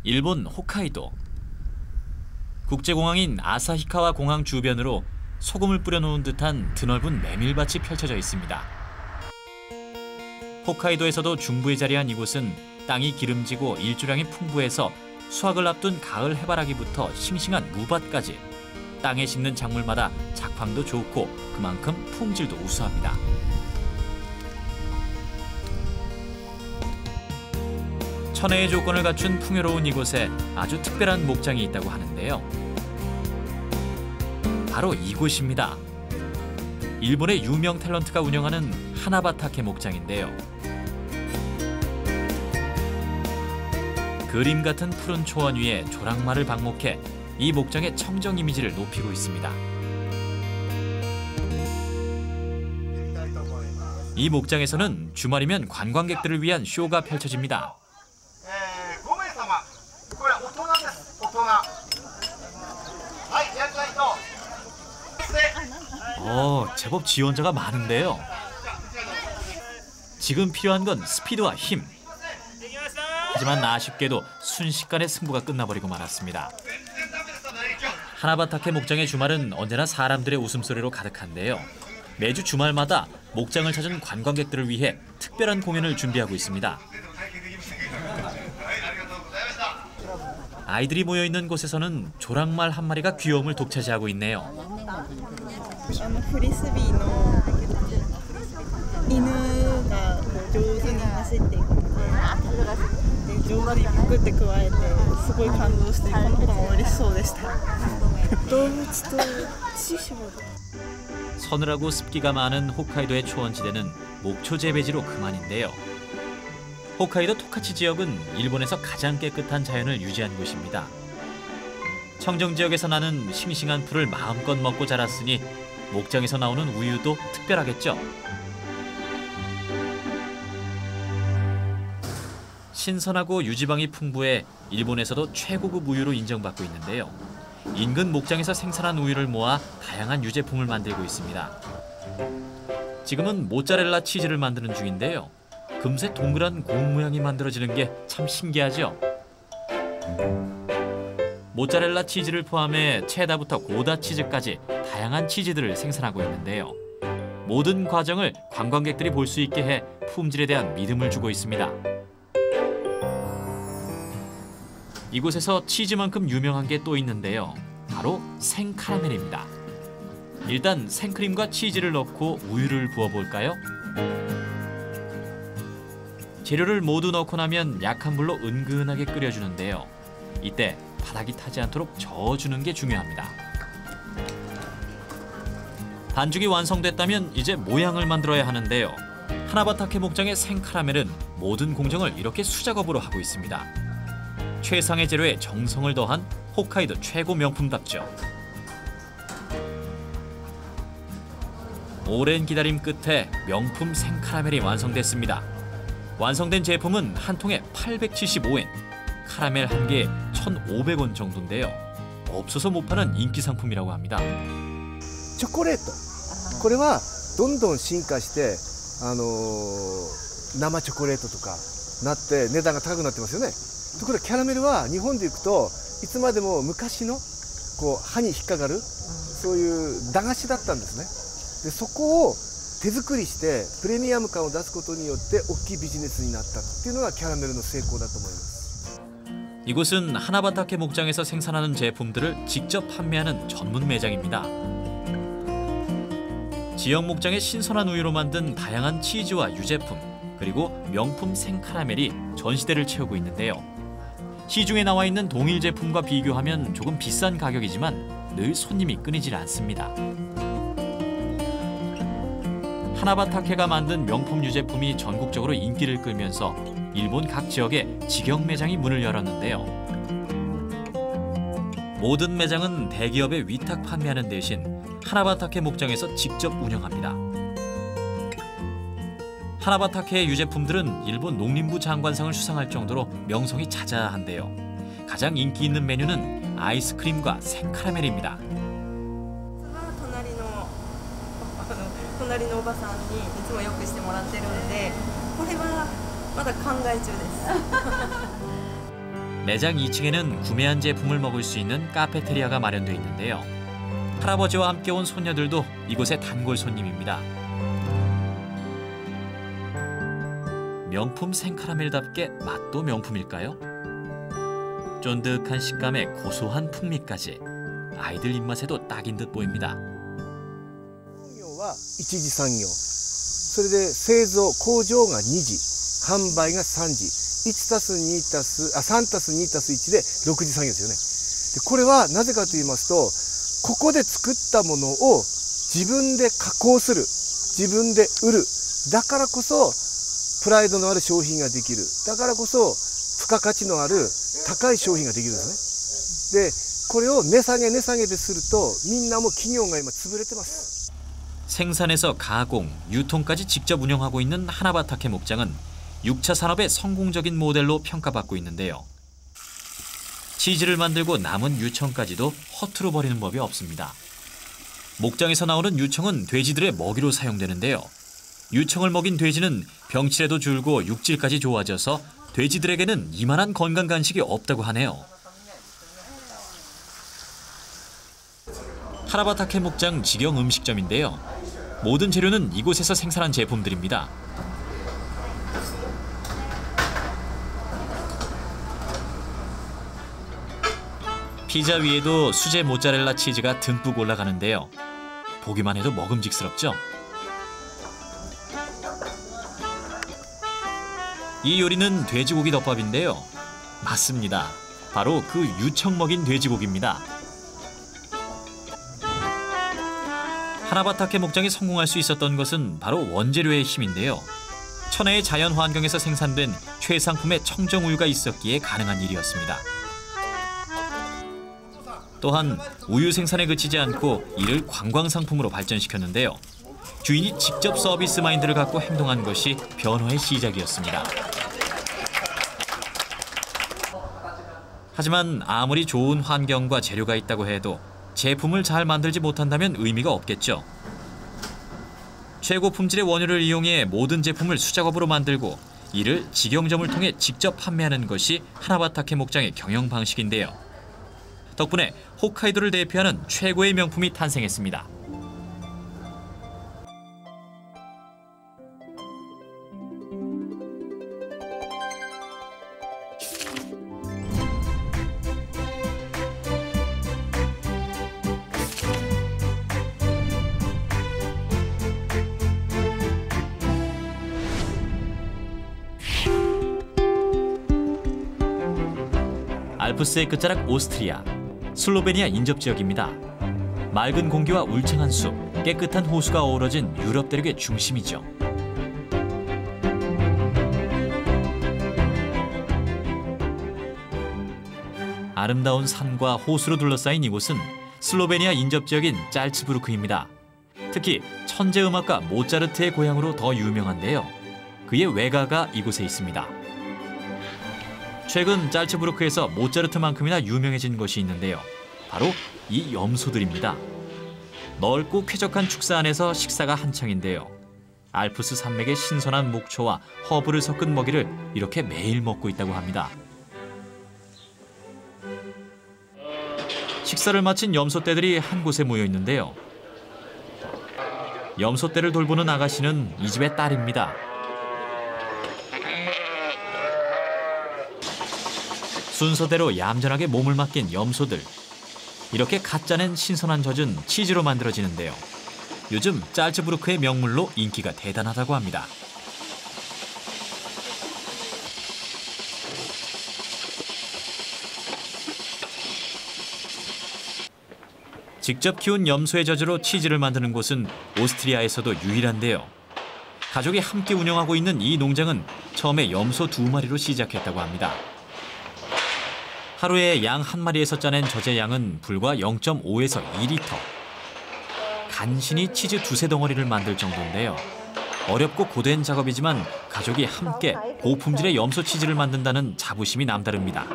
일본 홋카이도. 국제공항인 아사히카와 공항 주변으로 소금을 뿌려놓은 듯한 드넓은 메밀밭이 펼쳐져 있습니다. 홋카이도에서도 중부에 자리한 이곳은 땅이 기름지고 일조량이 풍부해서 수확을 앞둔 가을 해바라기부터 싱싱한 무밭까지 땅에 심는 작물마다 작황도 좋고 그만큼 품질도 우수합니다. 천혜의 조건을 갖춘 풍요로운 이곳에 아주 특별한 목장이 있다고 하는데요. 바로 이곳입니다. 일본의 유명 탤런트가 운영하는 하나바타케 목장인데요. 그림 같은 푸른 초원 위에 조랑말을 방목해 이 목장의 청정 이미지를 높이고 있습니다. 이 목장에서는 주말이면 관광객들을 위한 쇼가 펼쳐집니다. 제법 지원자가 많은데요. 지금 필요한 건 스피드와 힘. 하지만 아쉽게도 순식간에 승부가 끝나버리고 말았습니다. 하나바타케 목장의 주말은 언제나 사람들의 웃음소리로 가득한데요. 매주 주말마다 목장을 찾은 관광객들을 위해 특별한 공연을 준비하고 있습니다. 아이들이 모여있는 곳에서는 조랑말 한 마리가 귀여움을 독차지하고 있네요. 프리스비의 이누가 上手に走っていくので、上手にピクって加えてすごい感動して、この子も嬉しそうでした。動物と師匠。 서늘하고 습기가 많은 홋카이도의 초원지대는 목초 재배지로 그만인데요. 홋카이도 토카치 지역은 일본에서 가장 깨끗한 자연을 유지한 곳입니다. 청정 지역에서 나는 싱싱한 풀을 마음껏 먹고 자랐으니 목장에서 나오는 우유도 특별하겠죠. 신선하고 유지방이 풍부해 일본에서도 최고급 우유로 인정받고 있는데요. 인근 목장에서 생산한 우유를 모아 다양한 유제품을 만들고 있습니다. 지금은 모짜렐라 치즈를 만드는 중인데요. 금세 동그란 공 모양이 만들어지는 게 참 신기하죠. 모짜렐라 치즈를 포함해 체다부터 고다 치즈까지 다양한 치즈들을 생산하고 있는데요. 모든 과정을 관광객들이 볼 수 있게 해 품질에 대한 믿음을 주고 있습니다. 이곳에서 치즈만큼 유명한 게 또 있는데요. 바로 생카라멜입니다. 일단 생크림과 치즈를 넣고 우유를 부어볼까요? 재료를 모두 넣고 나면 약한 불로 은근하게 끓여주는데요. 이때 바닥이 타지 않도록 저어주는 게 중요합니다. 반죽이 완성됐다면 이제 모양을 만들어야 하는데요. 하나바타케 목장의 생카라멜은 모든 공정을 이렇게 수작업으로 하고 있습니다. 최상의 재료에 정성을 더한 홋카이도 최고 명품답죠. 오랜 기다림 끝에 명품 생카라멜이 완성됐습니다. 완성된 제품은 한 통에 875엔, 카라멜 한 개에 1,500원 정도인데요. 없어서 못 파는 인기 상품이라고 합니다. チョコレート、これはどんどん進化して生チョコレートとかなって値段が高くなってますよね。ところでキャラメルは日本でいくといつまでも昔のこう歯に引っかかるそういう駄菓子だったんですね。でそこを手作りしてプレミアム感を出すことによって大きいビジネスになったっていうのがキャラメルの成功だと思います。 이곳은 하나바타케 목장에서 생산하는 제품들을 직접 판매하는 전문 매장입니다. 지역 목장의 신선한 우유로 만든 다양한 치즈와 유제품, 그리고 명품 생카라멜이 전시대를 채우고 있는데요. 시중에 나와 있는 동일 제품과 비교하면 조금 비싼 가격이지만 늘 손님이 끊이질 않습니다. 하나바타케가 만든 명품 유제품이 전국적으로 인기를 끌면서 일본 각 지역에 직영 매장이 문을 열었는데요. 모든 매장은 대기업에 위탁 판매하는 대신 하나바타케 목장에서 직접 운영합니다. 하나바타케의 유제품들은 일본 농림부 장관상을 수상할 정도로 명성이 자자한데요. 가장 인기 있는 메뉴는 아이스크림과 생카라멜입니다. 隣のおばさんにいつもよくしてもらってるんで、これはまだ考え中です。 매장 2층에는 구매한 제품을 먹을 수 있는 카페테리아가 마련되어 있는데요. 할아버지와 함께 온 손녀들도 이곳의 단골 손님입니다. 명품 생카라멜답게 맛도 명품일까요? 쫀득한 식감에 고소한 풍미까지 아이들 입맛에도 딱인 듯 보입니다. は一次産業、それで製造工場が2次、販売が3次、3+2+1で6次産業ですよね。でこれはなぜかと言いますと、ここで作ったものを自分で加工する、自分で売る、だからこそプライドのある商品ができる、だからこそ付加価値のある高い商品ができるんですね。でこれを値下げですると、みんなも企業が今潰れてます。 생산에서 가공, 유통까지 직접 운영하고 있는 하나바타케 목장은 6차 산업의 성공적인 모델로 평가받고 있는데요. 치즈를 만들고 남은 유청까지도 허투루 버리는 법이 없습니다. 목장에서 나오는 유청은 돼지들의 먹이로 사용되는데요. 유청을 먹인 돼지는 병치레도 줄고 육질까지 좋아져서 돼지들에게는 이만한 건강 간식이 없다고 하네요. 하나바타케 목장 직영 음식점인데요. 모든 재료는 이곳에서 생산한 제품들입니다. 피자 위에도 수제 모짜렐라 치즈가 듬뿍 올라가는데요. 보기만 해도 먹음직스럽죠? 이 요리는 돼지고기 덮밥인데요. 맞습니다. 바로 그 유청 먹인 돼지고기입니다. 하나바타케 목장이 성공할 수 있었던 것은 바로 원재료의 힘인데요. 천혜의 자연 환경에서 생산된 최상품의 청정우유가 있었기에 가능한 일이었습니다. 또한 우유 생산에 그치지 않고 이를 관광상품으로 발전시켰는데요. 주인이 직접 서비스 마인드를 갖고 행동한 것이 변화의 시작이었습니다. 하지만 아무리 좋은 환경과 재료가 있다고 해도 제품을 잘 만들지 못한다면 의미가 없겠죠. 최고 품질의 원유를 이용해 모든 제품을 수작업으로 만들고 이를 직영점을 통해 직접 판매하는 것이 하나바타케 목장의 경영 방식인데요. 덕분에 홋카이도를 대표하는 최고의 명품이 탄생했습니다. 알프스의 끝자락 오스트리아, 슬로베니아 인접지역입니다. 맑은 공기와 울창한 숲, 깨끗한 호수가 어우러진 유럽 대륙의 중심이죠. 아름다운 산과 호수로 둘러싸인 이곳은 슬로베니아 인접지역인 짤츠부르크입니다. 특히 천재음악가 모차르트의 고향으로 더 유명한데요. 그의 외가가 이곳에 있습니다. 최근 짤츠부르크에서 모차르트만큼이나 유명해진 것이 있는데요. 바로 이 염소들입니다. 넓고 쾌적한 축사 안에서 식사가 한창인데요. 알프스 산맥의 신선한 목초와 허브를 섞은 먹이를 이렇게 매일 먹고 있다고 합니다. 식사를 마친 염소떼들이 한 곳에 모여 있는데요. 염소떼를 돌보는 아가씨는 이 집의 딸입니다. 순서대로 얌전하게 몸을 맡긴 염소들. 이렇게 갓 짜낸 신선한 젖은 치즈로 만들어지는데요. 요즘 짤츠부르크의 명물로 인기가 대단하다고 합니다. 직접 키운 염소의 젖으로 치즈를 만드는 곳은 오스트리아에서도 유일한데요. 가족이 함께 운영하고 있는 이 농장은 처음에 염소 2마리로 시작했다고 합니다. 하루에 양 1마리에서 짜낸 젖의 양은 불과 0.5에서 2리터. 간신히 치즈 2~3덩어리를 만들 정도인데요. 어렵고 고된 작업이지만 가족이 함께 고품질의 염소 치즈를 만든다는 자부심이 남다릅니다.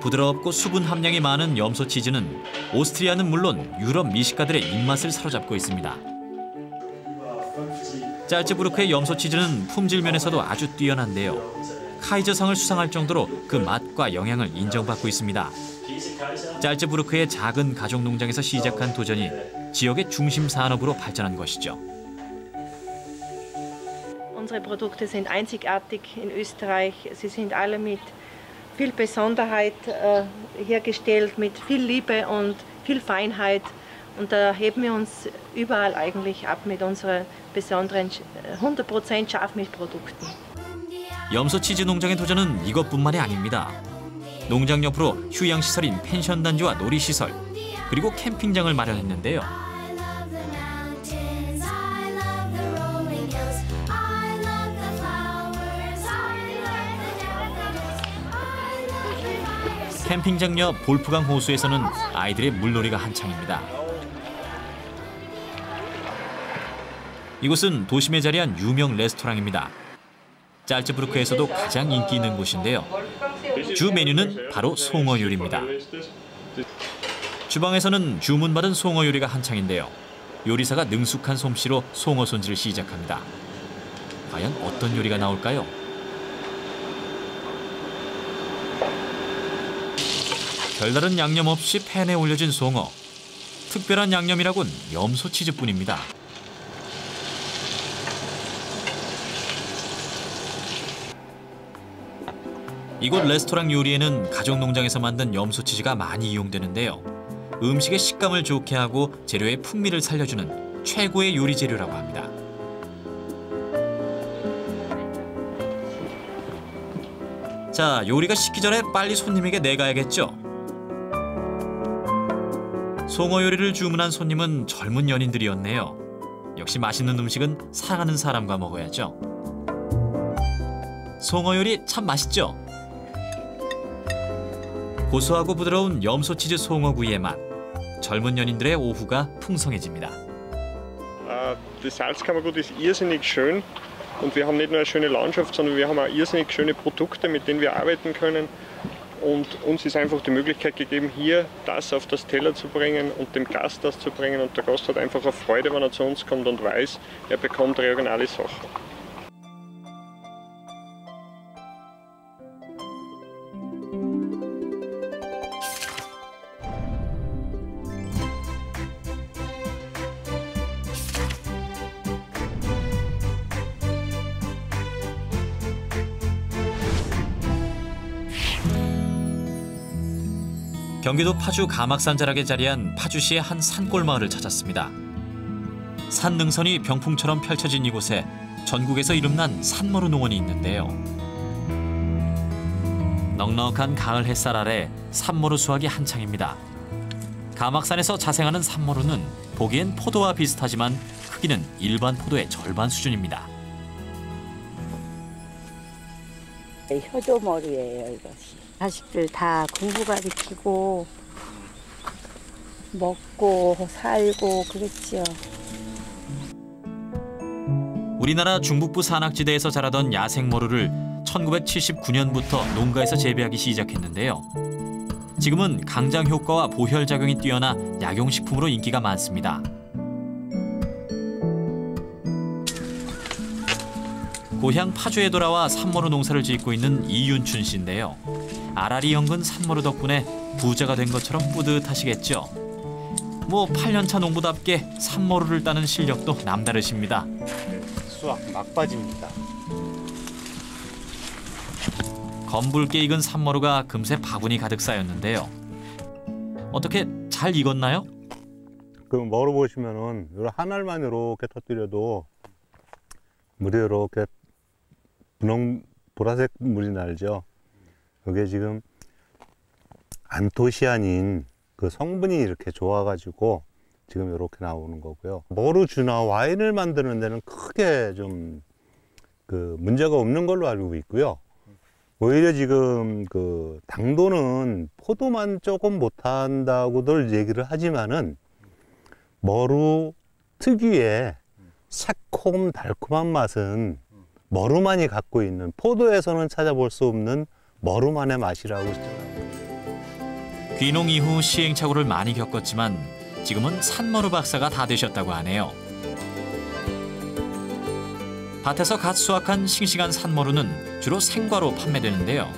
부드럽고 수분 함량이 많은 염소 치즈는 오스트리아는 물론 유럽 미식가들의 입맛을 사로잡고 있습니다. 짤츠부르크의 염소 치즈는 품질 면에서도 아주 뛰어난데요. 카이저상을 수상할 정도로 그 맛과 영양을 인정받고 있습니다. 짤츠부르크의 작은 가족 농장에서 시작한 도전이 지역의 중심 산업으로 발전한 것이죠. Unsere Produkte sind einzigartig in Österreich. Sie sind alle mit viel Besonderheit hergestellt, mit viel Liebe und viel Feinheit. Und da heben wir uns überall eigentlich ab mit unseren besonderen 100% Schafmilchprodukten. 염소 치즈 농장의 도전은 이것뿐만이 아닙니다. 농장 옆으로 휴양시설인 펜션 단지와 놀이시설, 그리고 캠핑장을 마련했는데요. 캠핑장 옆 볼프강 호수에서는 아이들의 물놀이가 한창입니다. 이곳은 도심에 자리한 유명 레스토랑입니다. 짤츠부르크에서도 가장 인기 있는 곳인데요. 주 메뉴는 바로 송어 요리입니다. 주방에서는 주문받은 송어 요리가 한창인데요. 요리사가 능숙한 솜씨로 송어 손질을 시작합니다. 과연 어떤 요리가 나올까요? 별다른 양념 없이 팬에 올려진 송어. 특별한 양념이라곤 염소 치즈뿐입니다. 이곳 레스토랑 요리에는 가족 농장에서 만든 염소 치즈가 많이 이용되는데요. 음식의 식감을 좋게 하고 재료의 풍미를 살려주는 최고의 요리 재료라고 합니다. 자, 요리가 식기 전에 빨리 손님에게 내가야겠죠. 송어 요리를 주문한 손님은 젊은 연인들이었네요. 역시 맛있는 음식은 사랑하는 사람과 먹어야죠. 송어 요리 참 맛있죠? 고소하고 부드러운 염소치즈 송어구이의 맛. 젊은 연인들의 오후가 풍성해집니다. Das Salzkammergut ist irrsinnig schön und wir haben nicht nur eine schöne Landschaft, sondern wir haben auch irrsinnig schöne Produkte, mit denen wir arbeiten können. Und uns ist einfach die Möglichkeit gegeben, hier das auf das Teller zu bringen und dem Gast das zu bringen. Und der Gast hat einfach eine Freude, wenn er zu uns kommt und weiß, er bekommt regionale Sachen. 경기도 파주 가막산 자락에 자리한 파주시의 한 산골 마을을 찾았습니다. 산 능선이 병풍처럼 펼쳐진 이곳에 전국에서 이름난 산머루 농원이 있는데요. 넉넉한 가을 햇살 아래 산머루 수확이 한창입니다. 가막산에서 자생하는 산머루는 보기엔 포도와 비슷하지만 크기는 일반 포도의 절반 수준입니다. 효도머루예요, 이것이. 자식들 다 공부 가르치고 먹고 살고 그랬죠. 우리나라 중북부 산악지대에서 자라던 야생머루를 1979년부터 농가에서 재배하기 시작했는데요. 지금은 강장 효과와 보혈 작용이 뛰어나 약용식품으로 인기가 많습니다. 고향 파주에 돌아와 산머루 농사를 짓고 있는 이윤춘 씨인데요. 아라리 연근 산머루 덕분에 부자가 된 것처럼 뿌듯하시겠죠. 뭐 8년차 농부답게 산머루를 따는 실력도 남다르십니다. 수확 막바지입니다. 검붉게 익은 산머루가 금세 바구니 가득 쌓였는데요. 어떻게 잘 익었나요? 그 머루 보시면은 한 알만 이렇게 터뜨려도 물이 이렇게 분홍 보라색 물이 날죠. 그게 지금 안토시아닌 그 성분이 이렇게 좋아가지고 지금 이렇게 나오는 거고요. 머루주나 와인을 만드는 데는 크게 좀 그 문제가 없는 걸로 알고 있고요. 오히려 지금 그 당도는 포도만 조금 못한다고들 얘기를 하지만은 머루 특유의 새콤 달콤한 맛은 머루만이 갖고 있는, 포도에서는 찾아볼 수 없는 머루만의 맛이라고 생각합니다. 귀농 이후 시행착오를 많이 겪었지만 지금은 산머루 박사가 다 되셨다고 하네요. 밭에서 갓 수확한 싱싱한 산모루는 주로 생과로 판매되는데요.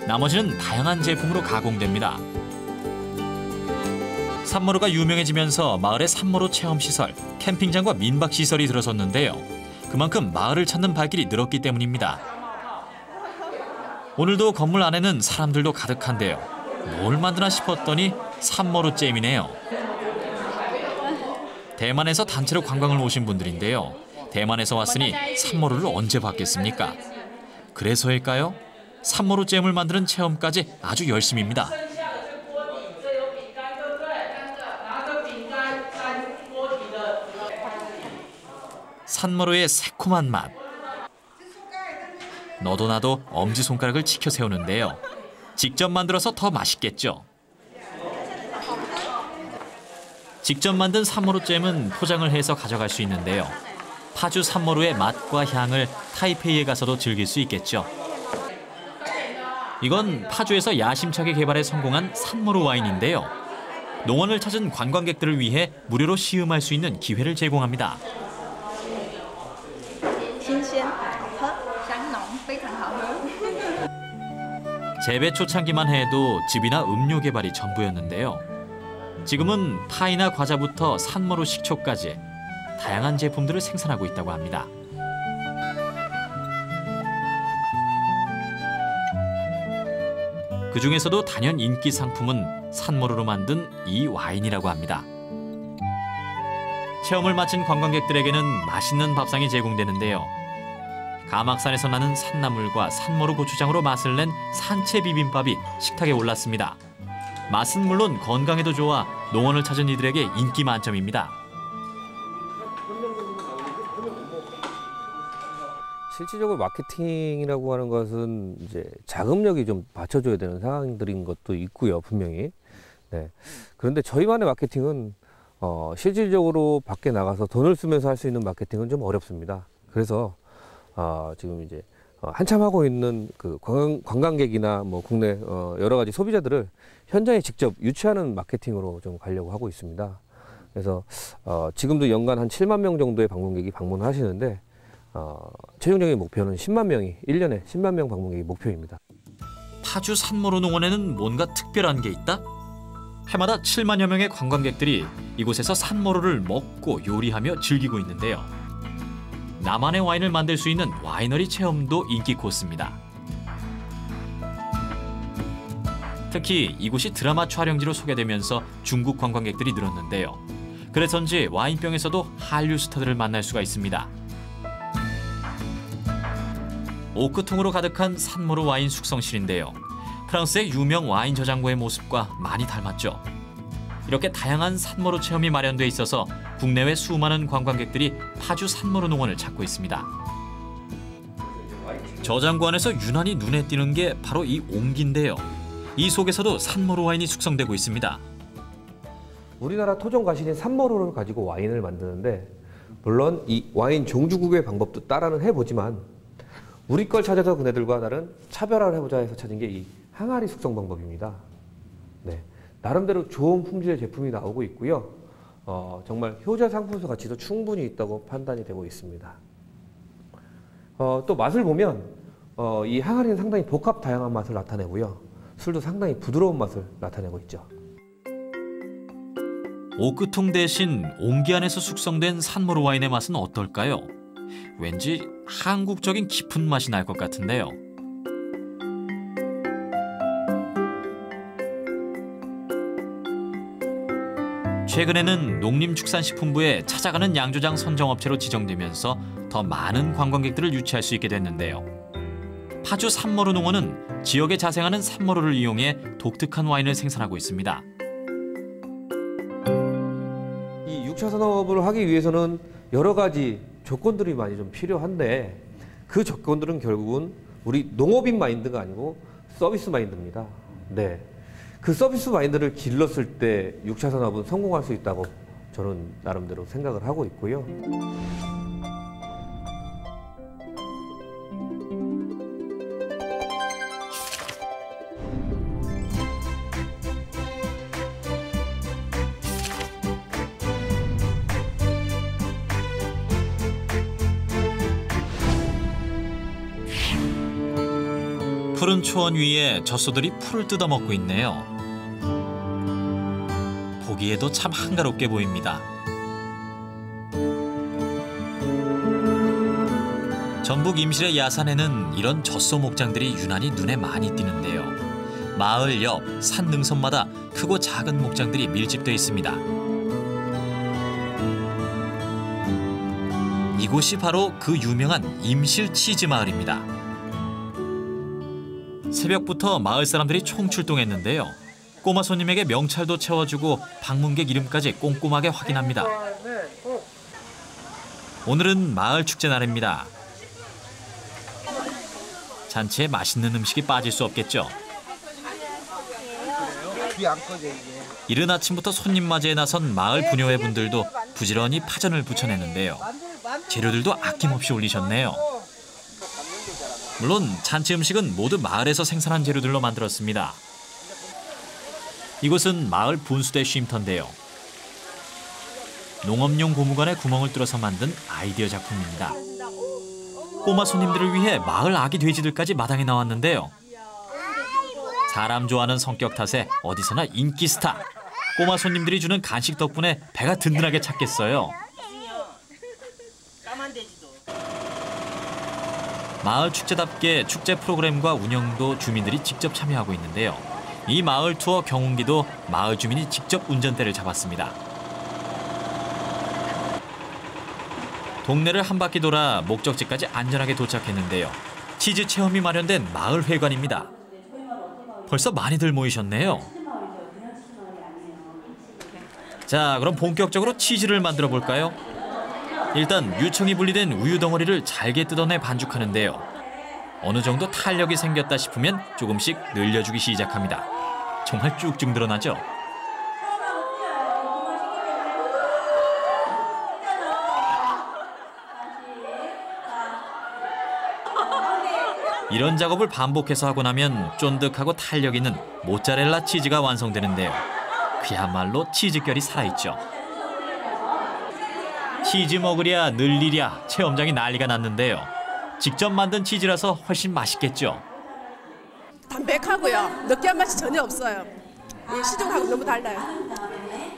나머지는 다양한 제품으로 가공됩니다. 산모루가 유명해지면서 마을에 산모루 체험시설, 캠핑장과 민박시설이 들어섰는데요. 그만큼 마을을 찾는 발길이 늘었기 때문입니다. 오늘도 건물 안에는 사람들도 가득한데요. 뭘 만드나 싶었더니 산모루 잼이네요. 대만에서 단체로 관광을 오신 분들인데요. 대만에서 왔으니 산모루를 언제 받겠습니까? 그래서일까요? 산모루 잼을 만드는 체험까지 아주 열심입니다. 산모루의 새콤한 맛. 너도 나도 엄지손가락을 치켜 세우는데요. 직접 만들어서 더 맛있겠죠. 직접 만든 산모루 잼은 포장을 해서 가져갈 수 있는데요. 파주 산모루의 맛과 향을 타이페이에 가서도 즐길 수 있겠죠. 이건 파주에서 야심차게 개발에 성공한 산모루 와인인데요. 농원을 찾은 관광객들을 위해 무료로 시음할 수 있는 기회를 제공합니다. 재배 초창기만 해도 즙이나 음료 개발이 전부였는데요. 지금은 파이나 과자부터 산모루 식초까지 다양한 제품들을 생산하고 있다고 합니다. 그중에서도 단연 인기 상품은 산모루로 만든 이 와인이라고 합니다. 체험을 마친 관광객들에게는 맛있는 밥상이 제공되는데요. 가막산에서 나는 산나물과 산모루 고추장으로 맛을 낸 산채 비빔밥이 식탁에 올랐습니다. 맛은 물론 건강에도 좋아 농원을 찾은 이들에게 인기 만점입니다. 실질적으로 마케팅이라고 하는 것은 이제 자금력이 좀 받쳐줘야 되는 상황들인 것도 있고요, 분명히. 네. 그런데 저희만의 마케팅은 실질적으로 밖에 나가서 돈을 쓰면서 할 수 있는 마케팅은 좀 어렵습니다. 그래서 지금 이제 한참 하고 있는 그 관광객이나 뭐 국내 여러 가지 소비자들을 현장에 직접 유치하는 마케팅으로 좀 가려고 하고 있습니다. 그래서 지금도 연간 한 7만 명 정도의 방문객이 방문하시는데 최종적인 목표는 10만 명이 1년에 10만 명 방문객이 목표입니다. 파주 산모루 농원에는 뭔가 특별한 게 있다? 해마다 7만여 명의 관광객들이 이곳에서 산모루를 먹고 요리하며 즐기고 있는데요. 나만의 와인을 만들 수 있는 와이너리 체험도 인기 코스입니다. 특히 이곳이 드라마 촬영지로 소개되면서 중국 관광객들이 늘었는데요. 그래서인지 와인병에서도 한류 스타들을 만날 수가 있습니다. 오크통으로 가득한 산모루 와인 숙성실인데요. 프랑스의 유명 와인 저장고의 모습과 많이 닮았죠. 이렇게 다양한 산모루 체험이 마련돼 있어서 국내외 수많은 관광객들이 파주 산모루 농원을 찾고 있습니다. 저장고 안에서 유난히 눈에 띄는 게 바로 이 옹기인데요. 이 속에서도 산모루 와인이 숙성되고 있습니다. 우리나라 토종 과실인 산모루를 가지고 와인을 만드는데 물론 이 와인 종주국의 방법도 따라는 해보지만 우리 걸 찾아서 그네들과 다른 차별화를 해보자 해서 찾은 게 이 항아리 숙성 방법입니다. 네, 나름대로 좋은 품질의 제품이 나오고 있고요. 정말 효자 상품소 가치도 충분히 있다고 판단이 되고 있습니다. 또 맛을 보면 이 항아리는 상당히 복합 다양한 맛을 나타내고요. 술도 상당히 부드러운 맛을 나타내고 있죠. 오크통 대신 옹기 안에서 숙성된 산모루 와인의 맛은 어떨까요? 왠지 한국적인 깊은 맛이 날 것 같은데요. 최근에는 농림축산식품부에 찾아가는 양조장 선정업체로 지정되면서 더 많은 관광객들을 유치할 수 있게 됐는데요. 파주 산모루 농원은 지역에 자생하는 산모루를 이용해 독특한 와인을 생산하고 있습니다. 이 6차 산업을 하기 위해서는 여러 가지 조건들이 많이 좀 필요한데 그 조건들은 결국은 우리 농업인 마인드가 아니고 서비스 마인드입니다. 네. 그 서비스 마인드를 길렀을 때 6차 산업은 성공할 수 있다고 저는 나름대로 생각을 하고 있고요. 푸른 초원 위에 젖소들이 풀을 뜯어먹고 있네요. 보기에도 참 한가롭게 보입니다. 전북 임실의 야산에는 이런 젖소 목장들이 유난히 눈에 많이 띄는데요. 마을 옆 산 능선마다 크고 작은 목장들이 밀집되어 있습니다. 이곳이 바로 그 유명한 임실 치즈 마을입니다. 새벽부터 마을 사람들이 총출동했는데요. 꼬마 손님에게 명찰도 채워주고 방문객 이름까지 꼼꼼하게 확인합니다. 오늘은 마을 축제 날입니다. 잔치에 맛있는 음식이 빠질 수 없겠죠. 이른 아침부터 손님 맞이에 나선 마을 부녀회 분들도 부지런히 파전을 부쳐내는데요. 재료들도 아낌없이 올리셨네요. 물론 잔치 음식은 모두 마을에서 생산한 재료들로 만들었습니다. 이곳은 마을 분수대 쉼터인데요. 농업용 고무관에 구멍을 뚫어서 만든 아이디어 작품입니다. 꼬마 손님들을 위해 마을 아기 돼지들까지 마당에 나왔는데요. 사람 좋아하는 성격 탓에 어디서나 인기 스타. 꼬마 손님들이 주는 간식 덕분에 배가 든든하게 찼겠어요. 마을 축제답게 축제 프로그램과 운영도 주민들이 직접 참여하고 있는데요. 이 마을 투어 경운기도 마을 주민이 직접 운전대를 잡았습니다. 동네를 한 바퀴 돌아 목적지까지 안전하게 도착했는데요. 치즈 체험이 마련된 마을 회관입니다. 벌써 많이들 모이셨네요. 자, 그럼 본격적으로 치즈를 만들어 볼까요? 일단 유청이 분리된 우유 덩어리를 잘게 뜯어내 반죽하는데요. 어느 정도 탄력이 생겼다 싶으면 조금씩 늘려주기 시작합니다. 정말 쭉쭉 늘어나죠? 이런 작업을 반복해서 하고 나면 쫀득하고 탄력 있는 모짜렐라 치즈가 완성되는데요. 그야말로 치즈결이 살아있죠. 치즈 먹으랴 늘리랴 체험장이 난리가 났는데요. 직접 만든 치즈라서 훨씬 맛있겠죠. 담백하고요. 느끼한 맛이 전혀 없어요. 시중하고 너무 달라요.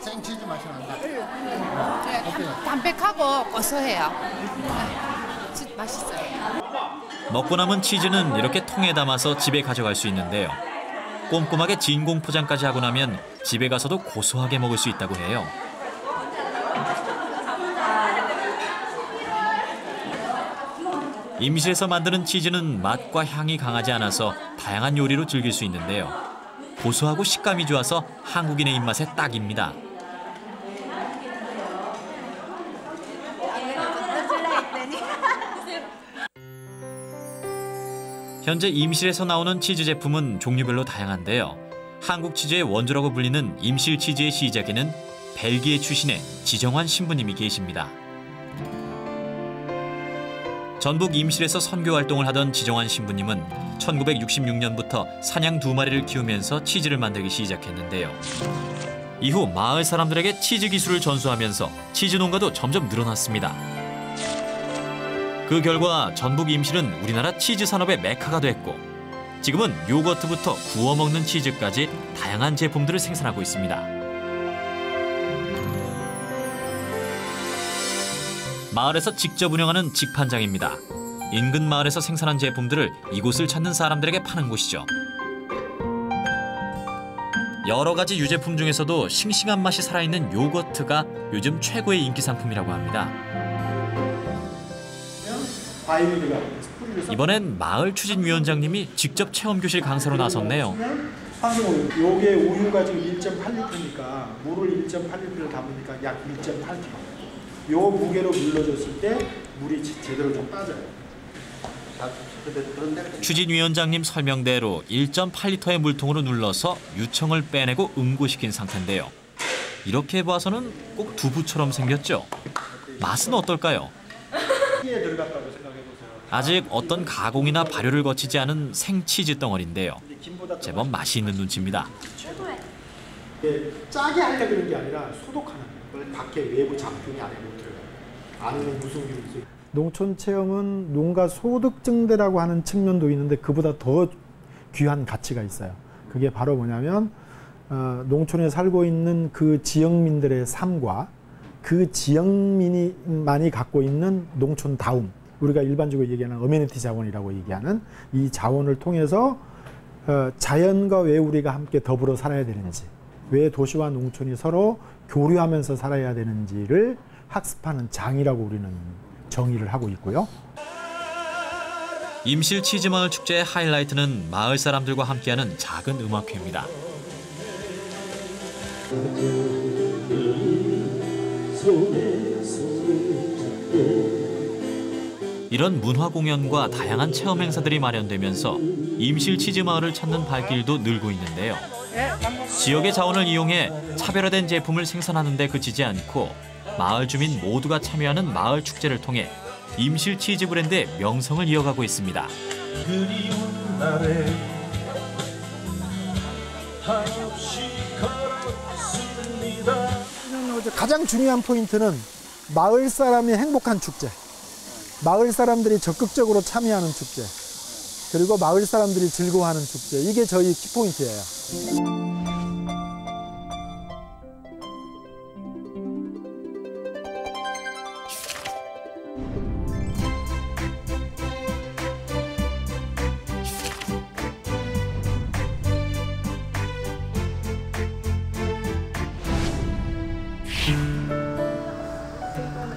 생치즈 맛이 난다. 담백하고 고소해요. 맛있어요. 먹고 남은 치즈는 이렇게 통에 담아서 집에 가져갈 수 있는데요. 꼼꼼하게 진공 포장까지 하고 나면 집에 가서도 고소하게 먹을 수 있다고 해요. 임실에서 만드는 치즈는 맛과 향이 강하지 않아서 다양한 요리로 즐길 수 있는데요. 고소하고 식감이 좋아서 한국인의 입맛에 딱입니다. 현재 임실에서 나오는 치즈 제품은 종류별로 다양한데요. 한국 치즈의 원조라고 불리는 임실 치즈의 시작에는 벨기에 출신의 지정환 신부님이 계십니다. 전북 임실에서 선교 활동을 하던 지정환 신부님은 1966년부터 사냥 2마리를 키우면서 치즈를 만들기 시작했는데요. 이후 마을 사람들에게 치즈 기술을 전수하면서 치즈 농가도 점점 늘어났습니다. 그 결과 전북 임실은 우리나라 치즈 산업의 메카가 됐고 지금은 요거트부터 구워 먹는 치즈까지 다양한 제품들을 생산하고 있습니다. 마을에서 직접 운영하는 직판장입니다. 인근 마을에서 생산한 제품들을 이곳을 찾는 사람들에게 파는 곳이죠. 여러 가지 유제품 중에서도 싱싱한 맛이 살아있는 요거트가 요즘 최고의 인기 상품이라고 합니다. 이번엔 마을 추진위원장님이 직접 체험교실 강사로 나섰네요. 요게 우유가 지금 1.8리터니까 물을 1.8리터를 담으니까 약 1.8kg. 요 무게로 눌러줬을 때 물이 제대로 좀 빠져요. 추진위원장님 설명대로 1.8리터의 물통으로 눌러서 유청을 빼내고 응고시킨 상태인데요. 이렇게 봐서는 꼭 두부처럼 생겼죠? 맛은 어떨까요? 아직 어떤 가공이나 발효를 거치지 않은 생치즈 덩어리인데요. 제법 맛이 있는 눈치입니다. 짜게 하려고 그런 게 아니라 소독하는 거예요. 밖에 외부 잡균이 안에 못 들어가요. 안에는 무슨 농촌 체험은 농가 소득 증대라고 하는 측면도 있는데 그보다 더 귀한 가치가 있어요. 그게 바로 뭐냐면 농촌에 살고 있는 그 지역민들의 삶과 그 지역민이 갖고 있는 농촌다움, 우리가 일반적으로 얘기하는 어메니티 자원이라고 얘기하는 이 자원을 통해서 자연과 왜 우리가 함께 더불어 살아야 되는지, 왜 도시와 농촌이 서로 교류하면서 살아야 되는지를 학습하는 장이라고 우리는 정의를 하고 있고요. 임실 치즈마을 축제의 하이라이트는 마을 사람들과 함께하는 작은 음악회입니다. 이런 문화 공연과 다양한 체험 행사들이 마련되면서 임실 치즈마을을 찾는 발길도 늘고 있는데요. 지역의 자원을 이용해 차별화된 제품을 생산하는 데 그치지 않고 마을 주민 모두가 참여하는 마을 축제를 통해 임실 치즈 브랜드의 명성을 이어가고 있습니다. 가장 중요한 포인트는 마을 사람이 행복한 축제, 마을 사람들이 적극적으로 참여하는 축제, 그리고 마을 사람들이 즐거워하는 축제, 이게 저희 키포인트예요.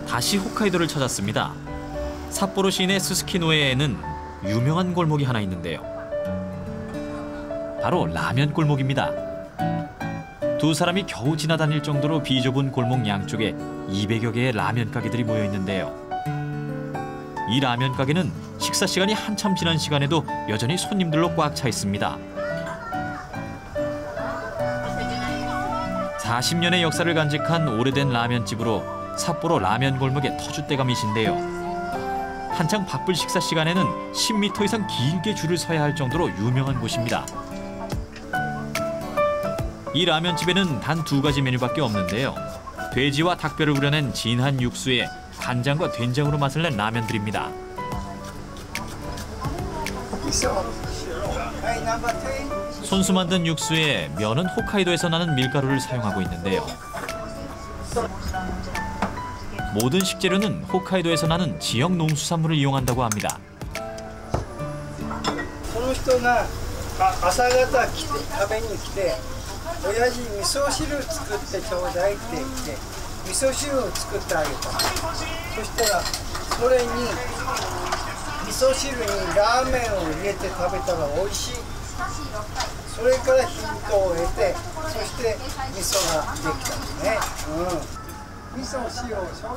다시 홋카이도를 찾았습니다. 삿포로 시내 스스키노에에는 유명한 골목이 하나 있는데요. 바로 라면 골목입니다. 두 사람이 겨우 지나다닐 정도로 비좁은 골목 양쪽에 200여 개의 라면 가게들이 모여 있는데요. 이 라면 가게는 식사 시간이 한참 지난 시간에도 여전히 손님들로 꽉 차 있습니다. 40년의 역사를 간직한 오래된 라면집으로 삿포로 라면 골목의 터줏대감이신데요. 한창 바쁠 식사 시간에는 10m 이상 길게 줄을 서야 할 정도로 유명한 곳입니다. 이 라면집에는 단 2가지 메뉴밖에 없는데요. 돼지와 닭뼈를 우려낸 진한 육수에 간장과 된장으로 맛을 낸 라면들입니다. 손수 만든 육수에 면은 홋카이도에서 나는 밀가루를 사용하고 있는데요. 모든 식재료는 홋카이도에서 나는 지역 농수산물을 이용한다고 합니다. その人が朝方食べに来て、親父味噌汁作ってちょうだいって言って味噌汁を作ってあげた。そしたらそれに味噌汁にラーメンを入れて食べたら美味しい。それからヒントを得て、そして味噌ができたのね。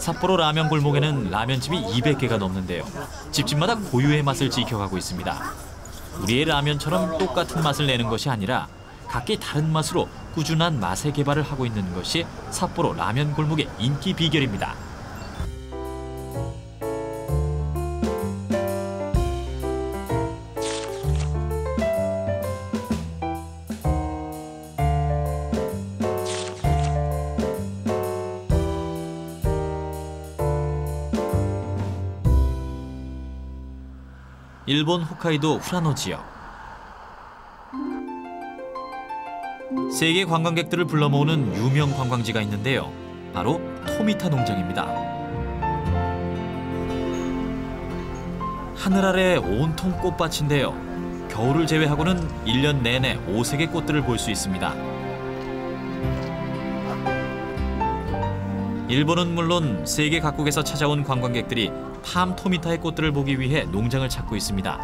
삿포로 라면 골목에는 라면집이 200개가 넘는데요. 집집마다 고유의 맛을 지켜가고 있습니다. 우리의 라면처럼 똑같은 맛을 내는 것이 아니라 각기 다른 맛으로 꾸준한 맛의 개발을 하고 있는 것이 삿포로 라면 골목의 인기 비결입니다. 일본 홋카이도 후라노 지역. 세계 관광객들을 불러 모으는 유명 관광지가 있는데요. 바로 토미타 농장입니다. 하늘 아래 온통 꽃밭인데요. 겨울을 제외하고는 1년 내내 5색의 꽃들을 볼 수 있습니다. 일본은 물론 세계 각국에서 찾아온 관광객들이 팜 토미타의 꽃들을 보기 위해 농장을 찾고 있습니다.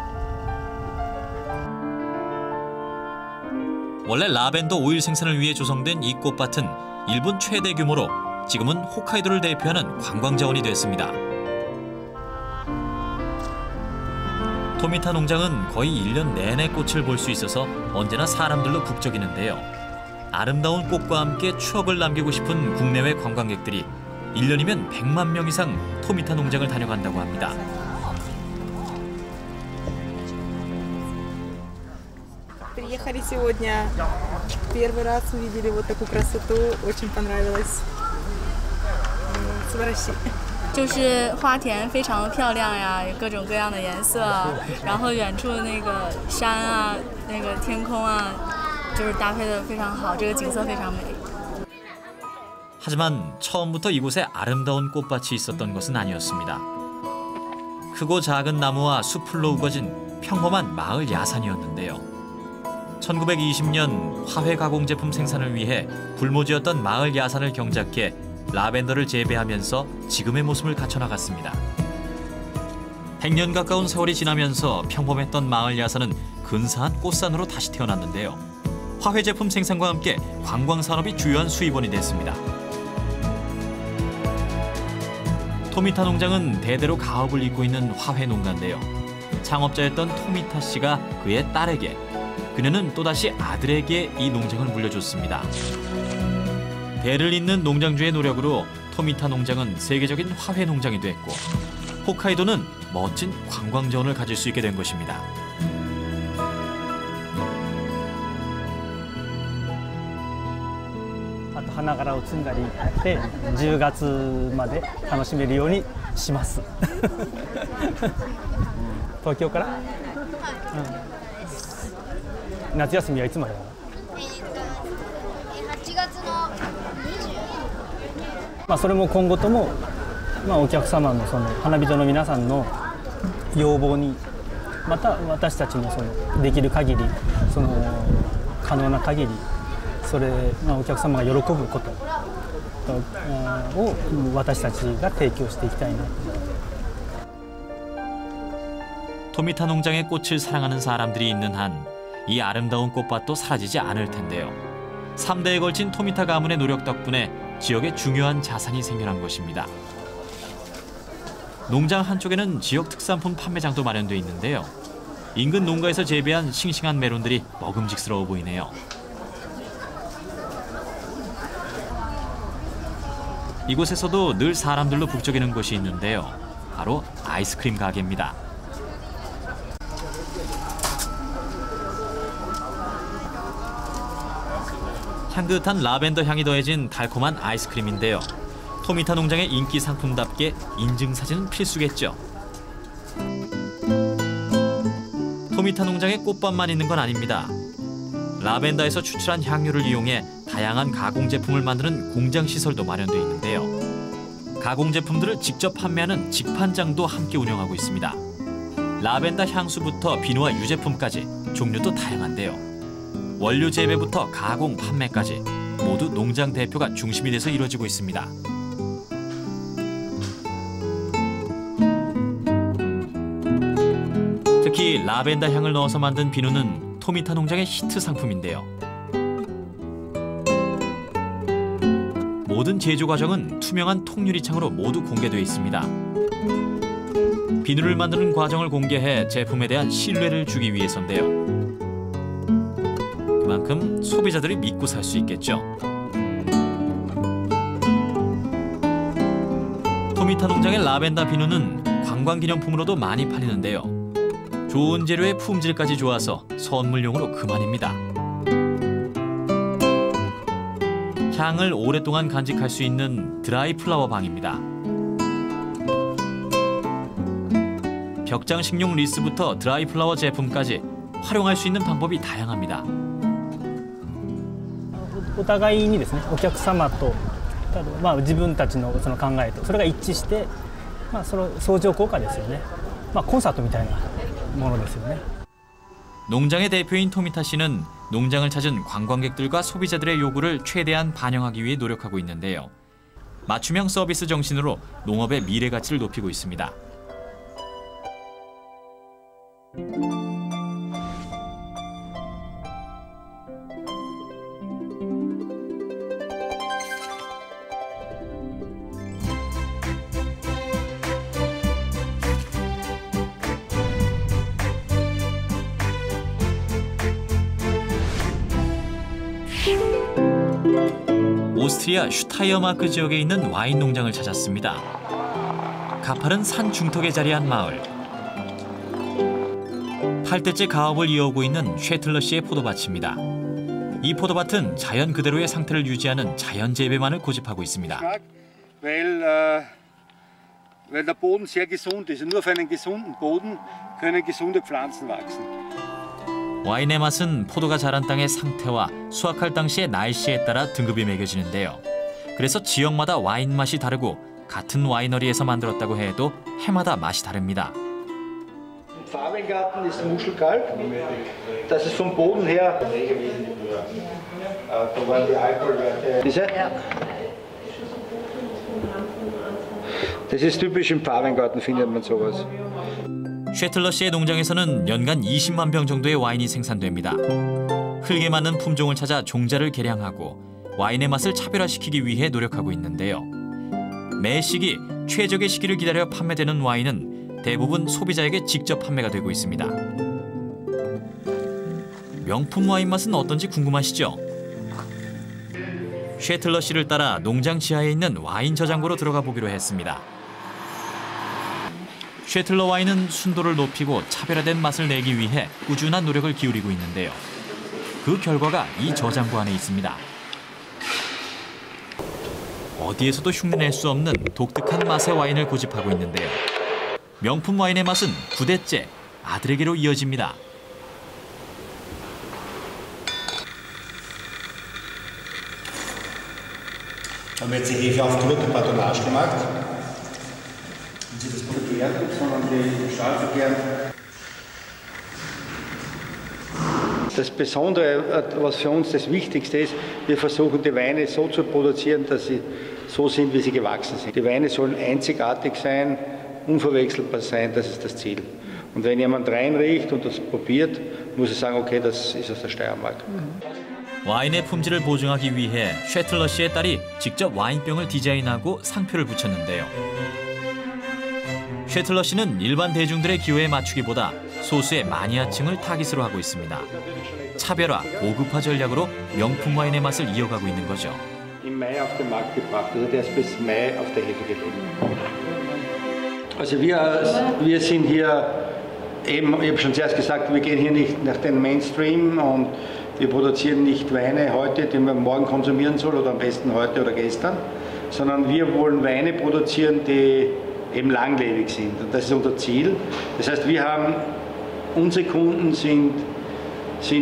원래 라벤더 오일 생산을 위해 조성된 이 꽃밭은 일본 최대 규모로 지금은 홋카이도를 대표하는 관광 자원이 됐습니다. 토미타 농장은 거의 1년 내내 꽃을 볼 수 있어서 언제나 사람들로 북적이는데요. 아름다운 꽃과 함께 추억을 남기고 싶은 국내외 관광객들이 1년이면 100만 명 이상 토미타 농장을 다녀간다고 합니다. Приехали сегодня, первый раз увидели вот такую красоту, очень понравилось. Сваращи. 就是花田非常漂亮呀，有各种各样的颜色，然后远处的那个山啊，那个天空啊，就是搭配的非常好，这个景色非常美。 하지만 처음부터 이곳에 아름다운 꽃밭이 있었던 것은 아니었습니다. 크고 작은 나무와 숲풀로 우거진 평범한 마을 야산이었는데요. 1920년 화훼 가공 제품 생산을 위해 불모지였던 마을 야산을 경작해 라벤더를 재배하면서 지금의 모습을 갖춰나갔습니다. 100년 가까운 세월이 지나면서 평범했던 마을 야산은 근사한 꽃산으로 다시 태어났는데요. 화훼 제품 생산과 함께 관광 산업이 주요한 수입원이 됐습니다. 토미타 농장은 대대로 가업을 잇고 있는 화훼 농가인데요. 창업자였던 토미타 씨가 그의 딸에게, 그녀는 또다시 아들에게 이 농장을 물려줬습니다. 대를 잇는 농장주의 노력으로 토미타 농장은 세계적인 화훼 농장이 됐고 홋카이도는 멋진 관광 자원을 가질 수 있게 된 것입니다.あと花柄を摘んだりで10月まで楽しめるようにします。東京から、夏休みはいつまでなの？8月の20。それも今後とも、お客様のその花人の皆さんの要望にまた私たちのそのできる限りその可能な限り。 それがお客様が喜ぶことを私たちが提供していきたいな。 토미타 농장의 꽃을 사랑하는 사람들이 있는 한 이 아름다운 꽃밭도 사라지지 않을 텐데요. 3대에 걸친 토미타 가문의 노력 덕분에 지역에 중요한 자산이 생겨난 것입니다. 농장 한쪽에는 지역 특산품 판매장도 마련돼 있는데요. 인근 농가에서 재배한 싱싱한 메론들이 먹음직스러워 보이네요. 이곳에서도 늘 사람들로 북적이는 곳이 있는데요. 바로 아이스크림 가게입니다. 향긋한 라벤더 향이 더해진 달콤한 아이스크림인데요. 토미타 농장의 인기 상품답게 인증사진은 필수겠죠. 토미타 농장에 꽃밭만 있는 건 아닙니다. 라벤더에서 추출한 향료를 이용해 다양한 가공 제품을 만드는 공장 시설도 마련되어 있는데요. 가공 제품들을 직접 판매하는 직판장도 함께 운영하고 있습니다. 라벤더 향수부터 비누와 유제품까지 종류도 다양한데요. 원료 재배부터 가공, 판매까지 모두 농장 대표가 중심이 돼서 이루어지고 있습니다. 특히 라벤더 향을 넣어서 만든 비누는 토미타 농장의 히트 상품인데요. 모든 제조 과정은 투명한 통유리창으로 모두 공개되어 있습니다. 비누를 만드는 과정을 공개해 제품에 대한 신뢰를 주기 위해서인데요. 그만큼 소비자들이 믿고 살 수 있겠죠. 토미타 농장의 라벤더 비누는 관광기념품으로도 많이 팔리는데요. 좋은 재료의 품질까지 좋아서 선물용으로 그만입니다. 향을 오랫동안 간직할 수 있는 드라이 플라워 방입니다. 벽장식용 리스부터 드라이 플라워 제품까지 활용할 수 있는 방법이 다양합니다. お互いにですね、お客様と自分たちのその考えとそれが一致して、その相乗効果ですよね。コンサートみたいなものですよね。 농장의 대표인 토미타 씨는 농장을 찾은 관광객들과 소비자들의 요구를 최대한 반영하기 위해 노력하고 있는데요. 맞춤형 서비스 정신으로 농업의 미래 가치를 높이고 있습니다. 오스트리아 슈타이어마크 지역에 있는 와인 농장을 찾았습니다. 가파른 산 중턱에 자리한 마을. 8대째 가업을 이어오고 있는 쉐틀러 씨의 포도밭입니다. 이 포도밭은 자연 그대로의 상태를 유지하는 자연 재배만을 고집하고 있습니다. Weil weil der Boden sehr gesund ist. Und nur auf einem gesunden Boden können gesunde Pflanzen wachsen. 와인의 맛은 포도가 자란 땅의 상태와 수확할 당시의 날씨에 따라 등급이 매겨지는데요. 그래서 지역마다 와인 맛이 da르고 같은 와이너리에서 만들었다고 해도 해마다 맛이 다릅니다. Farweingarten ist Muschelkalk. Das ist vom Boden her. Da waren die Alkoholwerte. Das ist typisch im Farweingarten, findet man sowas. 쉐틀러 씨의 농장에서는 연간 20만 병 정도의 와인이 생산됩니다. 흙에 맞는 품종을 찾아 종자를 개량하고 와인의 맛을 차별화시키기 위해 노력하고 있는데요. 매 시기 최적의 시기를 기다려 판매되는 와인은 대부분 소비자에게 직접 판매가 되고 있습니다. 명품 와인 맛은 어떤지 궁금하시죠? 쉐틀러 씨를 따라 농장 지하에 있는 와인 저장고로 들어가 보기로 했습니다. 쉐틀러 와인은 순도를 높이고 차별화된 맛을 내기 위해 꾸준한 노력을 기울이고 있는데요. 그 결과가 이 저장고 안에 있습니다. 어디에서도 흉내낼 수 없는 독특한 맛의 와인을 고집하고 있는데요. 명품 와인의 맛은 9대째 아들에게로 이어집니다. Haben wir jetzt die Hefe aufgerührt und Patronage gemacht. Und sie das verkehrt, sondern die Stahl verkehren. Das Besondere, was für uns das Wichtigste ist, wir versuchen die Weine so zu produzieren, dass sie so sind, wie sie gewachsen sind. Die Weine sollen einzigartig sein, unverwechselbar sein, das ist das Ziel. Und wenn jemand reinriecht und das probiert, muss er sagen, okay, das ist aus der Steiermark. 와인의 품질을 보증하기 위해 쉐틀러 씨의 딸이 직접 와인병을 디자인하고 상표를 붙였는데요. 쉐틀러 씨는 일반 대중들의 기호에 맞추기보다 소수의 마니아층을 타깃으로 하고 있습니다. 차별화, 고급화 전략으로 명품 와인의 맛을 이어가고 있는 거죠. Im Mai auf den Markt gebracht, also der ist bis Mai auf der Hefe gelegen. Also wir sind hier eben, ich habe schon zuerst gesagt, wir gehen hier nicht nach dem Mainstream und wir produzieren nicht Weine heute, die man morgen konsumieren soll oder am besten heute oder gestern, sondern wir wollen Weine produzieren, die eben langlebig sind. Und das ist unser Ziel. Das heißt, unsere Kunden sind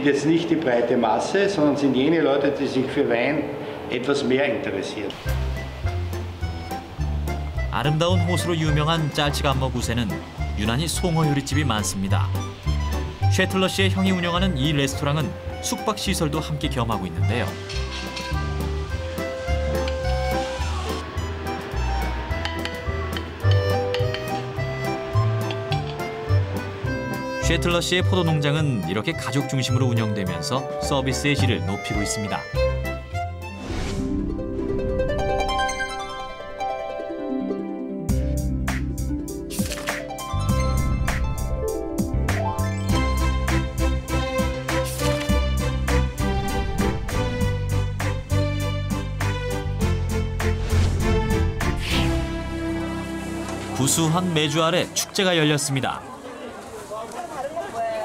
jetzt nicht die breite Masse, sondern sind jene Leute, die sich für Wein etwas mehr interessieren. 아름다운 호수로 유명한 짤치감머 구세는 유난히 송어 요리집이 많습니다. 쉐틀러 씨의 형이 운영하는 이 레스토랑은 숙박 시설도 함께 겸하고 있는데요. 쉐틀러 씨의 포도 농장은 이렇게 가족 중심으로 운영되면서 서비스의 질을 높이고 있습니다. 구수한 메주 아래 축제가 열렸습니다.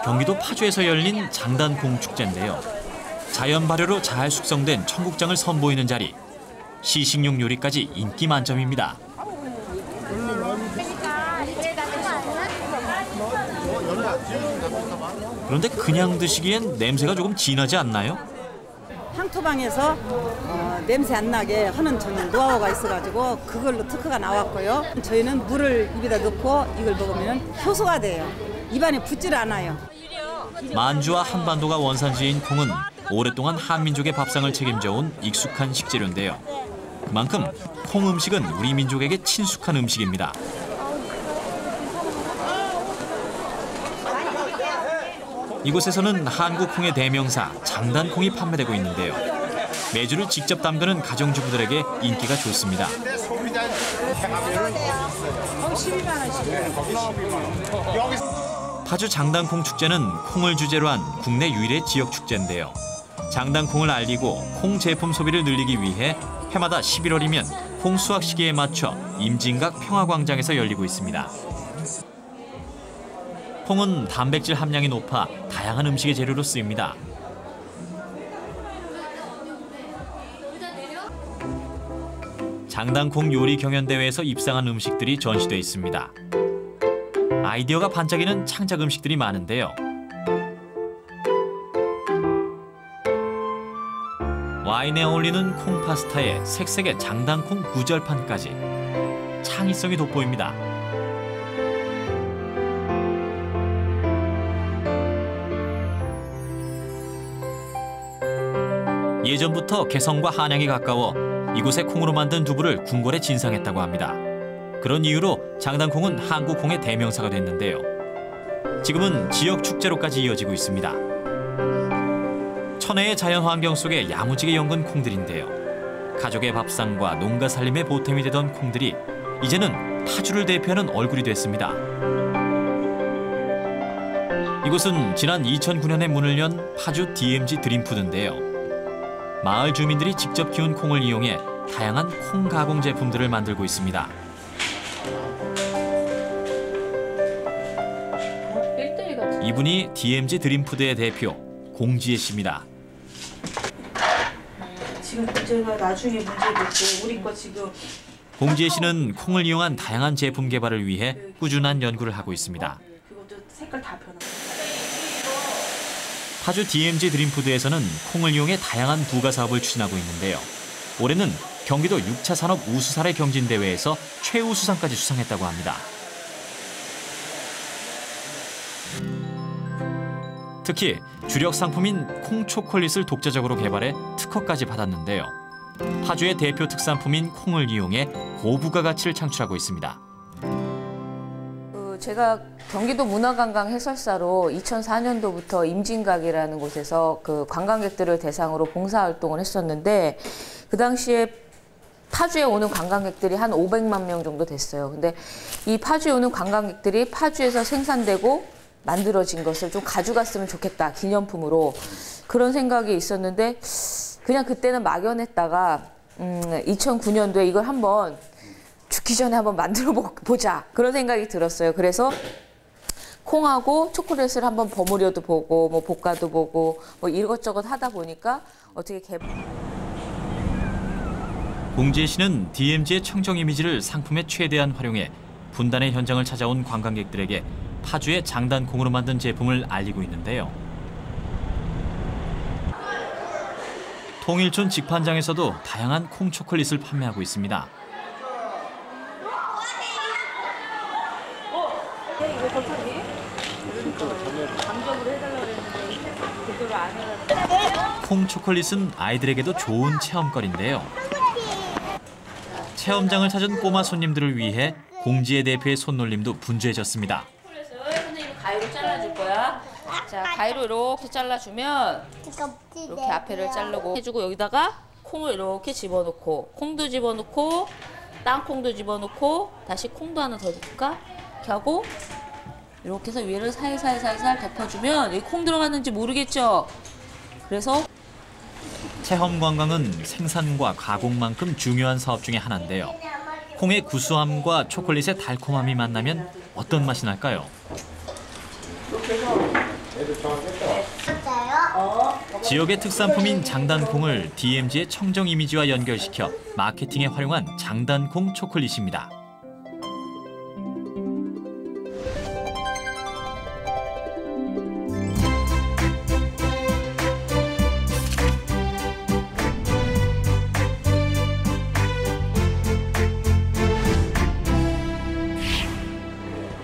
경기도 파주에서 열린 장단콩 축제인데요. 자연 발효로 잘 숙성된 청국장을 선보이는 자리. 시식용 요리까지 인기 만점입니다. 그런데 그냥 드시기엔 냄새가 조금 진하지 않나요? 향토방에서 냄새 안 나게 하는 저는 노하우가 있어가지고 그걸로 특허가 나왔고요. 저희는 물을 입에다 넣고 이걸 먹으면 효소가 돼요. 입안에 붙질 않아요. 만주와 한반도가 원산지인 콩은 오랫동안 한민족의 밥상을 책임져온 익숙한 식재료인데요. 그만큼 콩 음식은 우리 민족에게 친숙한 음식입니다. 이곳에서는 한국 콩의 대명사 장단콩이 판매되고 있는데요. 메주를 직접 담그는 가정주부들에게 인기가 좋습니다. 파주 장단콩 축제는 콩을 주제로 한 국내 유일의 지역 축제인데요. 장단콩을 알리고 콩 제품 소비를 늘리기 위해 해마다 11월이면 콩 수확 시기에 맞춰 임진각 평화광장에서 열리고 있습니다. 콩은 단백질 함량이 높아 다양한 음식의 재료로 쓰입니다. 장단콩 요리 경연대회에서 입상한 음식들이 전시돼 있습니다. 아이디어가 반짝이는 창작 음식들이 많은데요. 와인에 어울리는 콩 파스타에 색색의 장단콩 구절판까지 창의성이 돋보입니다. 예전부터 개성과 한양이 가까워 이곳에 콩으로 만든 두부를 궁궐에 진상했다고 합니다. 그런 이유로 장단콩은 한국콩의 대명사가 됐는데요. 지금은 지역 축제로까지 이어지고 있습니다. 천혜의 자연환경 속에 야무지게 연근 콩들인데요. 가족의 밥상과 농가 살림의 보탬이 되던 콩들이 이제는 파주를 대표하는 얼굴이 됐습니다. 이곳은 지난 2009년에 문을 연 파주 DMG 드림푸드인데요. 마을 주민들이 직접 키운 콩을 이용해 다양한 콩 가공 제품들을 만들고 있습니다. 이분이 DMG 드림푸드의 대표 공지혜 씨입니다. 지금 문제가 나중에 문제도 있고 우리 거 지금 공지혜 씨는 콩을 이용한 다양한 제품 개발을 위해 꾸준한 연구를 하고 있습니다. 그것도 색깔 다 변하고. 파주 DMG 드림푸드에서는 콩을 이용해 다양한 부가 사업을 추진하고 있는데요. 올해는 경기도 6차 산업 우수사례 경진대회에서 최우수상까지 수상했다고 합니다. 특히 주력 상품인 콩 초콜릿을 독자적으로 개발해 특허까지 받았는데요. 파주의 대표 특산품인 콩을 이용해 고부가 가치를 창출하고 있습니다. 제가 경기도 문화관광 해설사로 2004년도부터 임진각이라는 곳에서 그 관광객들을 대상으로 봉사활동을 했었는데 그 당시에 파주에 오는 관광객들이 한 500만 명 정도 됐어요. 근데 이 파주에 오는 관광객들이 파주에서 생산되고 만들어진 것을 좀 가져갔으면 좋겠다, 기념품으로. 그런 생각이 있었는데 그냥 그때는 막연했다가 2009년도에 이걸 한번 죽기 전에 한번 만들어 보자, 그런 생각이 들었어요. 그래서 콩하고 초콜릿을 한번 버무려도 보고 뭐 볶아도 보고 뭐 이것저것 하다 보니까 어떻게 공지혜 씨는 DMG의 청정 이미지를 상품에 최대한 활용해 분단의 현장을 찾아온 관광객들에게 파주의 장단콩으로 만든 제품을 알리고 있는데요. 통일촌 직판장에서도 다양한 콩 초콜릿을 판매하고 있습니다. 이거 버터니? 강적으로 해달라고 그랬는데 그대로 안 해가지고. 콩 초콜릿은 아이들에게도 좋은 체험거리인데요. 체험장을 찾은 꼬마 손님들을 위해 공지혜 대표의 손놀림도 분주해졌습니다. 선생님 가위로 잘라줄 거야. 자, 가위로 이렇게 잘라주면 이렇게 앞에를 자르고 해주고 여기다가 콩을 이렇게 집어넣고 콩도 집어넣고 땅콩도 집어넣고 다시 콩도 하나 더 넣을까? 이렇게 하고 이렇게 해서 위를 살살살살 덮어주면 여기 콩 들어갔는지 모르겠죠? 그래서 체험 관광은 생산과 가공만큼 중요한 사업 중에 하나인데요. 콩의 구수함과 초콜릿의 달콤함이 만나면 어떤 맛이 날까요? 지역의 특산품인 장단콩을 DMG의 청정 이미지와 연결시켜 마케팅에 활용한 장단콩 초콜릿입니다.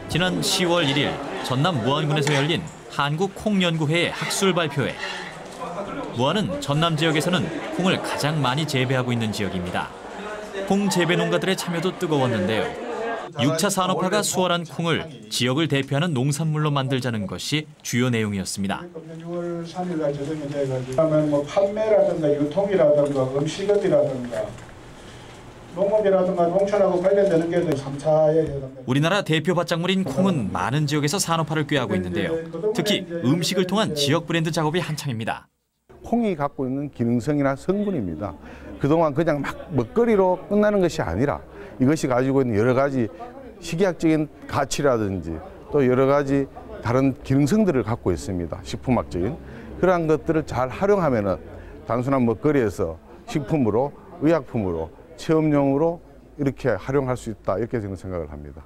지난 10월 1일 전남 무안군에서 열린 한국콩연구회의 학술 발표회. 무안은 전남 지역에서는 콩을 가장 많이 재배하고 있는 지역입니다. 콩 재배 농가들의 참여도 뜨거웠는데요. 6차 산업화가 수월한 콩을 지역을 대표하는 농산물로 만들자는 것이 주요 내용이었습니다. 6월 3일날 조정이 돼가지고 하면 뭐 판매라든가 유통이라든가 음식업이라든가 농업이라든가 농촌하고 관련되는 게 3차에 해당됩니다. 우리나라 대표 밭작물인 콩은 많은 지역에서 산업화를 꾀하고 있는데요. 특히 음식을 통한 지역 브랜드 작업이 한창입니다. 콩이 갖고 있는 기능성이나 성분입니다. 그동안 그냥 막 먹거리로 끝나는 것이 아니라 이것이 가지고 있는 여러 가지 식이학적인 가치라든지 또 여러 가지 다른 기능성들을 갖고 있습니다. 식품학적인. 그러한 것들을 잘 활용하면은 단순한 먹거리에서 식품으로 의약품으로 체험용으로 이렇게 활용할 수 있다 이렇게 저는 생각을 합니다.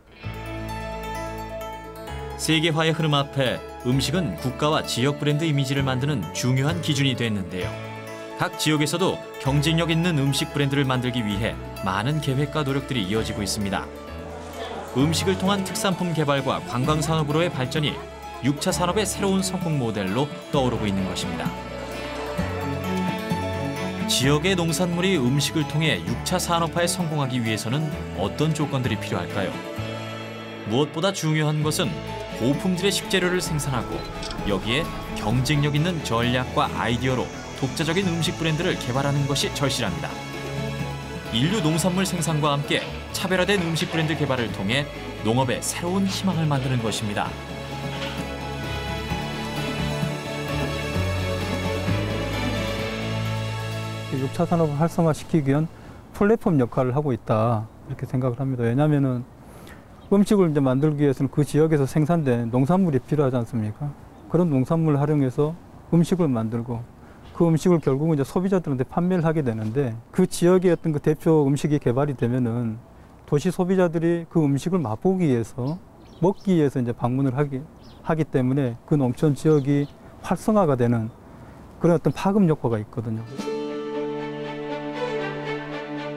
세계화의 흐름 앞에 음식은 국가와 지역 브랜드 이미지를 만드는 중요한 기준이 됐는데요. 각 지역에서도 경쟁력 있는 음식 브랜드를 만들기 위해 많은 계획과 노력들이 이어지고 있습니다. 음식을 통한 특산품 개발과 관광산업으로의 발전이 6차 산업의 새로운 성공 모델로 떠오르고 있는 것입니다. 지역의 농산물이 음식을 통해 6차 산업화에 성공하기 위해서는 어떤 조건들이 필요할까요? 무엇보다 중요한 것은 고품질의 식재료를 생산하고 여기에 경쟁력 있는 전략과 아이디어로 독자적인 음식 브랜드를 개발하는 것이 절실합니다. 인류 농산물 생산과 함께 차별화된 음식 브랜드 개발을 통해 농업의 새로운 희망을 만드는 것입니다. 6차 산업을 활성화시키기 위한 플랫폼 역할을 하고 있다 이렇게 생각을 합니다. 왜냐하면은 음식을 이제 만들기 위해서는 그 지역에서 생산된 농산물이 필요하지 않습니까? 그런 농산물을 활용해서 음식을 만들고 그 음식을 결국은 이제 소비자들한테 판매를 하게 되는데 그 지역의 어떤 그 대표 음식이 개발이 되면은 도시 소비자들이 그 음식을 맛보기 위해서 먹기 위해서 이제 방문을 하기 때문에 그 농촌 지역이 활성화가 되는 그런 어떤 파급 효과가 있거든요.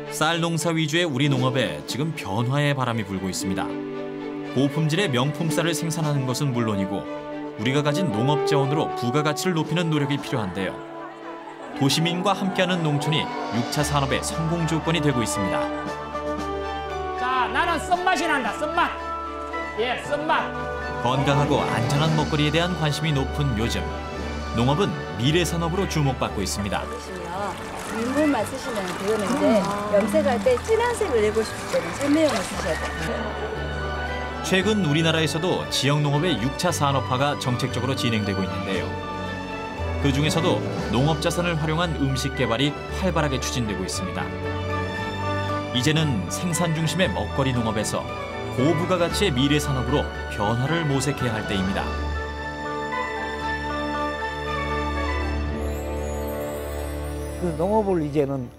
쌀 농사 위주의 우리 농업에 지금 변화의 바람이 불고 있습니다. 고품질의 명품 쌀을 생산하는 것은 물론이고 우리가 가진 농업 자원으로 부가가치를 높이는 노력이 필요한데요. 도시민과 함께하는 농촌이 6차 산업의 성공 조건이 되고 있습니다. 자, 나는 쓴맛이 난다. 쓴맛. 예, 쓴맛. 건강하고 안전한 먹거리에 대한 관심이 높은 요즘 농업은 미래 산업으로 주목받고 있습니다. 민물만 쓰시면 되는데 염색할 때 진한 색을 내고 싶을 때는 생매형을 쓰셔야 돼요. 최근 우리나라에서도 지역 농업의 6차 산업화가 정책적으로 진행되고 있는데요. 그중에서도 농업 자산을 활용한 음식 개발이 활발하게 추진되고 있습니다. 이제는 생산 중심의 먹거리 농업에서 고부가가치의 미래 산업으로 변화를 모색해야 할 때입니다. 그 농업을 이제는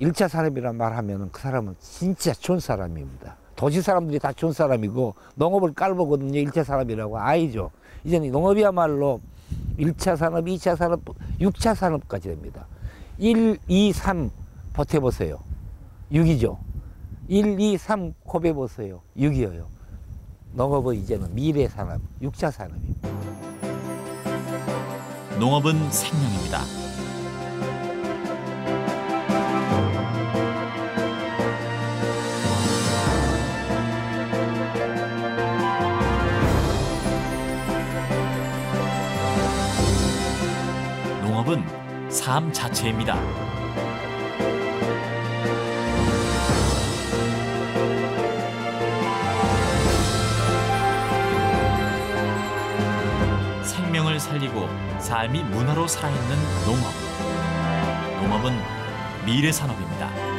1차 산업이란 말하면 그 사람은 진짜 좋은 사람입니다. 도시 사람들이 다 좋은 사람이고 농업을 깔보거든요. 1차 산업이라고 아니죠. 이제는 농업이야말로 1차 산업, 2차 산업, 6차 산업까지 됩니다. 1, 2, 3 버텨보세요. 6이죠. 1, 2, 3 곱해보세요. 6이에요. 농업은 이제는 미래 산업, 6차 산업입니다. 농업은 생명입니다. 농업은 삶 자체입니다. 생명을 살리고 삶이 문화로 살아있는 농업. 농업은 미래 산업입니다.